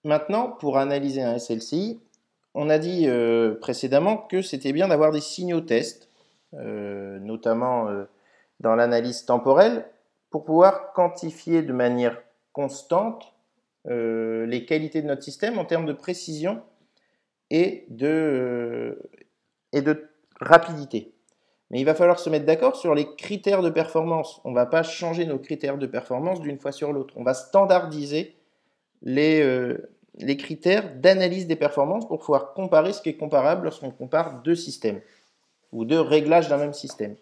Maintenant, pour analyser un SLCI, on a dit précédemment que c'était bien d'avoir des signaux tests, notamment dans l'analyse temporelle, pour pouvoir quantifier de manière constante les qualités de notre système en termes de précision et de rapidité. Mais il va falloir se mettre d'accord sur les critères de performance. On ne va pas changer nos critères de performance d'une fois sur l'autre. On va standardiser les critères d'analyse des performances pour pouvoir comparer ce qui est comparable lorsqu'on compare deux systèmes ou deux réglages d'un même système.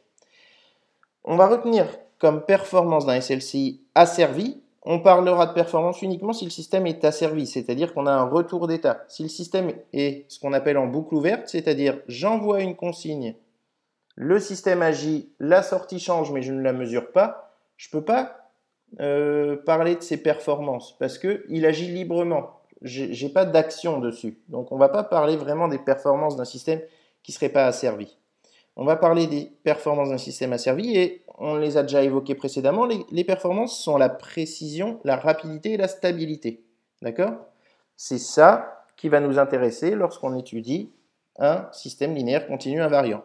On va retenir comme performance d'un SLCI asservi. On parlera de performance uniquement si le système est asservi, c'est-à-dire qu'on a un retour d'état. Si le système est ce qu'on appelle en boucle ouverte, c'est-à-dire j'envoie une consigne, le système agit, la sortie change mais je ne la mesure pas, je ne peux pas parler de ses performances parce qu'il agit librement. Je n'ai pas d'action dessus. Donc on ne va pas parler vraiment des performances d'un système qui ne serait pas asservi. On va parler des performances d'un système asservi et on les a déjà évoquées précédemment. Les performances sont la précision, la rapidité et la stabilité. D'accord? C'est ça qui va nous intéresser lorsqu'on étudie un système linéaire continu invariant.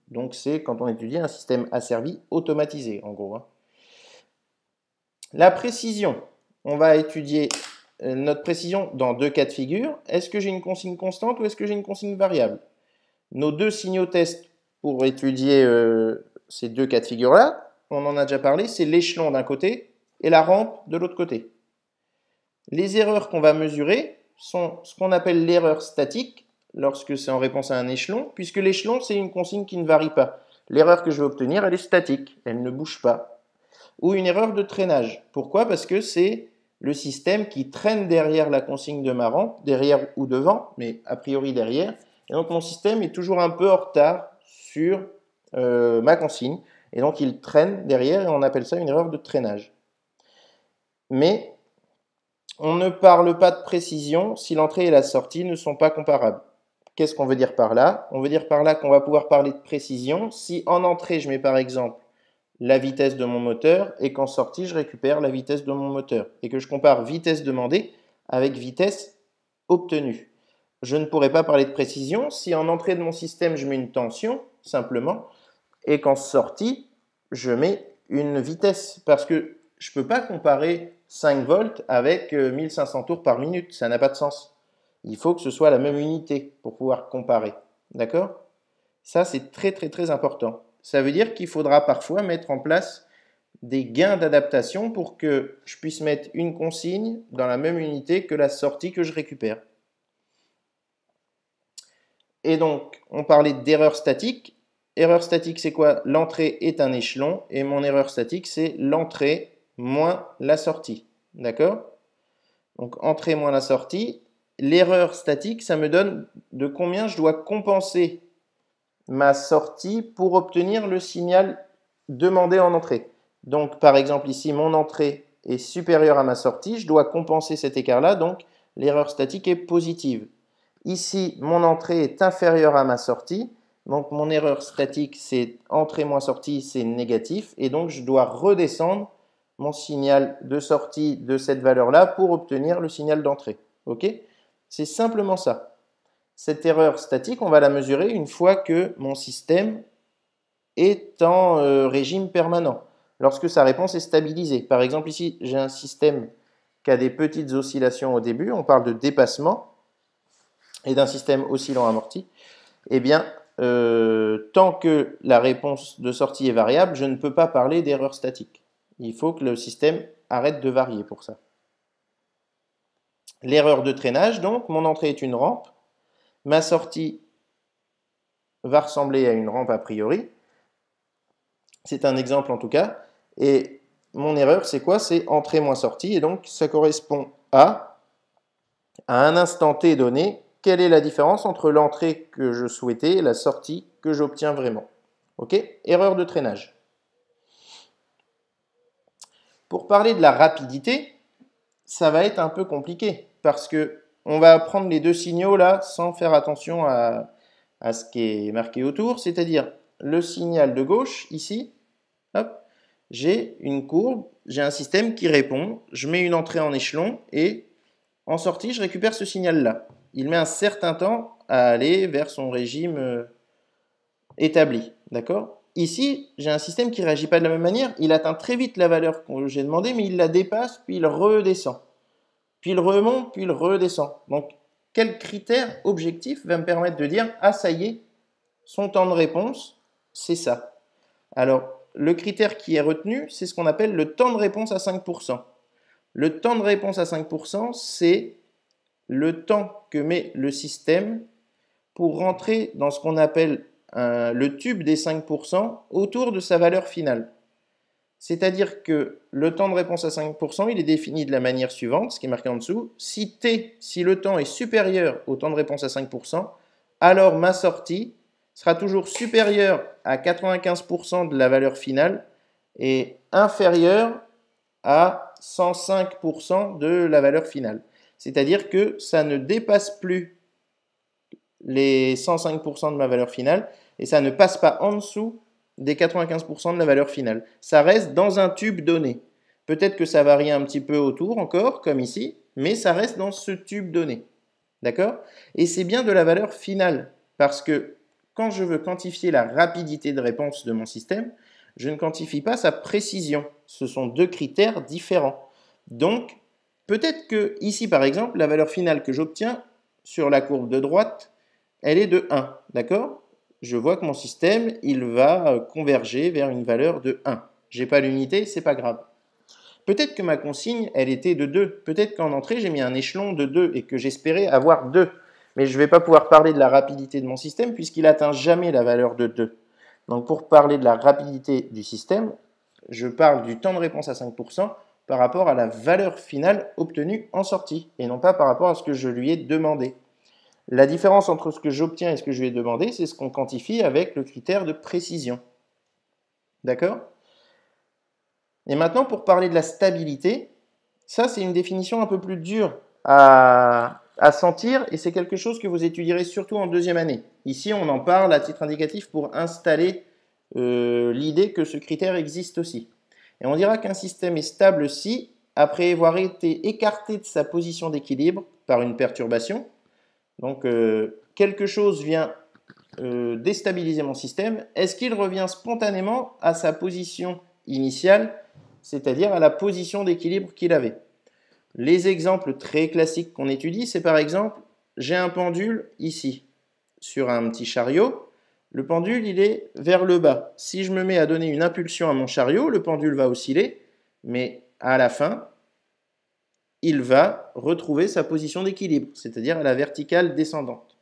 Donc c'est quand on étudie un système asservi automatisé, en gros. La précision, on va étudier notre précision dans deux cas de figure. Est-ce que j'ai une consigne constante ou est-ce que j'ai une consigne variable? Nos deux signaux tests pour étudier ces deux cas de figure-là, on en a déjà parlé, c'est l'échelon d'un côté et la rampe de l'autre côté. Les erreurs qu'on va mesurer sont ce qu'on appelle l'erreur statique, lorsque c'est en réponse à un échelon, puisque l'échelon, c'est une consigne qui ne varie pas. L'erreur que je vais obtenir, elle est statique, elle ne bouge pas. Ou une erreur de traînage. Pourquoi? Parce que c'est le système qui traîne derrière la consigne de ma rampe, derrière ou devant, mais a priori derrière. Et donc mon système est toujours un peu en retard sur ma consigne. Et donc il traîne derrière et on appelle ça une erreur de traînage. Mais on ne parle pas de précision si l'entrée et la sortie ne sont pas comparables. Qu'est-ce qu'on veut dire par là? On veut dire par là qu'on va pouvoir parler de précision si en entrée je mets par exemple la vitesse de mon moteur et qu'en sortie je récupère la vitesse de mon moteur et que je compare vitesse demandée avec vitesse obtenue. Je ne pourrais pas parler de précision si en entrée de mon système je mets une tension simplement et qu'en sortie je mets une vitesse parce que je ne peux pas comparer 5 volts avec 1500 tours par minute, ça n'a pas de sens. Il faut que ce soit la même unité pour pouvoir comparer. D'accord? Ça, c'est très très très important. Ça veut dire qu'il faudra parfois mettre en place des gains d'adaptation pour que je puisse mettre une consigne dans la même unité que la sortie que je récupère. Et donc, on parlait d'erreur statique. Erreur statique, c'est quoi? L'entrée est un échelon et mon erreur statique, c'est l'entrée moins la sortie. D'accord? Donc, entrée moins la sortie. L'erreur statique, ça me donne de combien je dois compenser ma sortie pour obtenir le signal demandé en entrée. Donc, par exemple, ici, mon entrée est supérieure à ma sortie. Je dois compenser cet écart-là. Donc, l'erreur statique est positive. Ici, mon entrée est inférieure à ma sortie. Donc, mon erreur statique, c'est entrée moins sortie, c'est négatif. Et donc, je dois redescendre mon signal de sortie de cette valeur-là pour obtenir le signal d'entrée. OK? C'est simplement ça. Cette erreur statique, on va la mesurer une fois que mon système est en régime permanent, lorsque sa réponse est stabilisée. Par exemple, ici, j'ai un système qui a des petites oscillations au début, on parle de dépassement, et d'un système oscillant amorti. Eh bien, tant que la réponse de sortie est variable, je ne peux pas parler d'erreur statique. Il faut que le système arrête de varier pour ça. L'erreur de traînage, donc, mon entrée est une rampe, ma sortie va ressembler à une rampe a priori. C'est un exemple en tout cas. Et mon erreur, c'est quoi? C'est entrée moins sortie. Et donc, ça correspond à un instant t donné, quelle est la différence entre l'entrée que je souhaitais et la sortie que j'obtiens vraiment. Ok? Erreur de traînage. Pour parler de la rapidité, ça va être un peu compliqué parce que on va prendre les deux signaux là sans faire attention à ce qui est marqué autour, c'est-à-dire le signal de gauche ici, hop, j'ai une courbe, j'ai un système qui répond, je mets une entrée en échelon et En sortie, je récupère ce signal-là. Il met un certain temps à aller vers son régime établi. D'accord? Ici, j'ai un système qui ne réagit pas de la même manière. Il atteint très vite la valeur que j'ai demandé, mais il la dépasse, puis il redescend. Puis il remonte, puis il redescend. Donc, quel critère objectif va me permettre de dire « Ah, ça y est, son temps de réponse, c'est ça ». Alors, le critère qui est retenu, c'est ce qu'on appelle le temps de réponse à 5%. Le temps de réponse à 5%, c'est le temps que met le système pour rentrer dans ce qu'on appelle le tube des 5% autour de sa valeur finale. C'est-à-dire que le temps de réponse à 5%, il est défini de la manière suivante, ce qui est marqué en dessous. Si le temps est supérieur au temps de réponse à 5%, alors ma sortie sera toujours supérieure à 95% de la valeur finale et inférieure à 105% de la valeur finale. C'est-à-dire que ça ne dépasse plus les 105% de ma valeur finale et ça ne passe pas en dessous des 95% de la valeur finale. Ça reste dans un tube donné. Peut-être que ça varie un petit peu autour encore, comme ici, mais ça reste dans ce tube donné. D'accord? Et c'est bien de la valeur finale, parce que quand je veux quantifier la rapidité de réponse de mon système, je ne quantifie pas sa précision. Ce sont deux critères différents. Donc, peut-être que ici, par exemple, la valeur finale que j'obtiens sur la courbe de droite, elle est de 1. D'accord? Je vois que mon système, il va converger vers une valeur de 1. Je n'ai pas l'unité, c'est pas grave. Peut-être que ma consigne, elle était de 2. Peut-être qu'en entrée, j'ai mis un échelon de 2 et que j'espérais avoir 2. Mais je ne vais pas pouvoir parler de la rapidité de mon système puisqu'il n'atteint jamais la valeur de 2. Donc pour parler de la rapidité du système, je parle du temps de réponse à 5% par rapport à la valeur finale obtenue en sortie et non pas par rapport à ce que je lui ai demandé. La différence entre ce que j'obtiens et ce que je lui ai demandé, c'est ce qu'on quantifie avec le critère de précision. D'accord? Et maintenant, pour parler de la stabilité, ça, c'est une définition un peu plus dure à sentir et c'est quelque chose que vous étudierez surtout en deuxième année. Ici, on en parle à titre indicatif pour installer l'idée que ce critère existe aussi. Et on dira qu'un système est stable si, après avoir été écarté de sa position d'équilibre par une perturbation, donc quelque chose vient déstabiliser mon système, est-ce qu'il revient spontanément à sa position initiale, c'est-à-dire à la position d'équilibre qu'il avait? Les exemples très classiques qu'on étudie, c'est par exemple, j'ai un pendule ici, sur un petit chariot. Le pendule, il est vers le bas. Si je me mets à donner une impulsion à mon chariot, le pendule va osciller, mais à la fin, il va retrouver sa position d'équilibre, c'est-à-dire à la verticale descendante.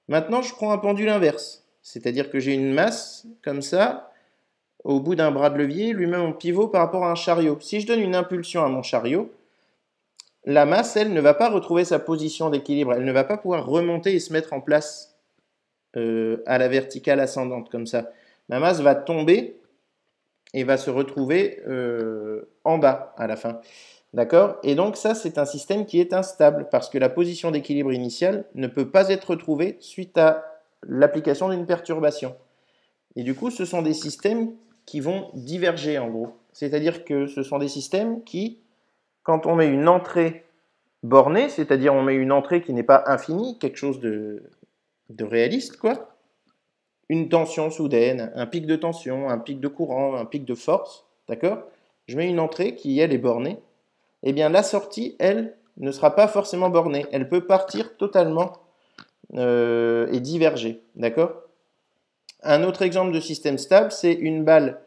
Maintenant, je prends un pendule inverse, c'est-à-dire que j'ai une masse, comme ça, au bout d'un bras de levier, lui-même en pivot par rapport à un chariot. Si je donne une impulsion à mon chariot, la masse, elle, ne va pas retrouver sa position d'équilibre, elle ne va pas pouvoir remonter et se mettre en place à la verticale ascendante, comme ça. Ma masse va tomber et va se retrouver en bas à la fin. D'accord? Et donc ça, c'est un système qui est instable parce que la position d'équilibre initiale ne peut pas être retrouvée suite à l'application d'une perturbation. Et du coup, ce sont des systèmes qui vont diverger en gros. C'est-à-dire que ce sont des systèmes qui, quand on met une entrée bornée, c'est-à-dire on met une entrée qui n'est pas infinie, quelque chose de réaliste, quoi, une tension soudaine, un pic de tension, un pic de courant, un pic de force, d'accord? Je mets une entrée qui, elle, est bornée. Eh bien, la sortie, elle, ne sera pas forcément bornée. Elle peut partir totalement et diverger, d'accord? Un autre exemple de système stable, c'est une balle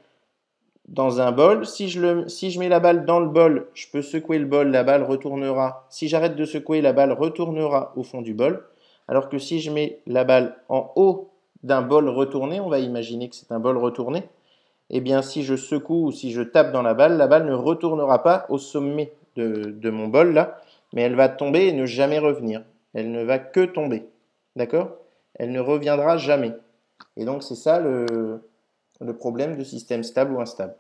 dans un bol. Si je mets la balle dans le bol, je peux secouer le bol, la balle retournera. Si j'arrête de secouer, la balle retournera au fond du bol. Alors que si je mets la balle en haut d'un bol retourné, on va imaginer que c'est un bol retourné, eh bien si je secoue ou si je tape dans la balle ne retournera pas au sommet de mon bol là, mais elle va tomber et ne jamais revenir. Elle ne va que tomber. D'accord? Elle ne reviendra jamais. Et donc c'est ça le problème de système stable ou instable.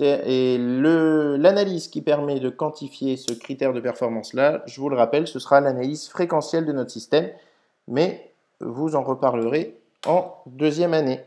Et l'analyse qui permet de quantifier ce critère de performance-là, je vous le rappelle, ce sera l'analyse fréquentielle de notre système, mais vous en reparlerez en deuxième année.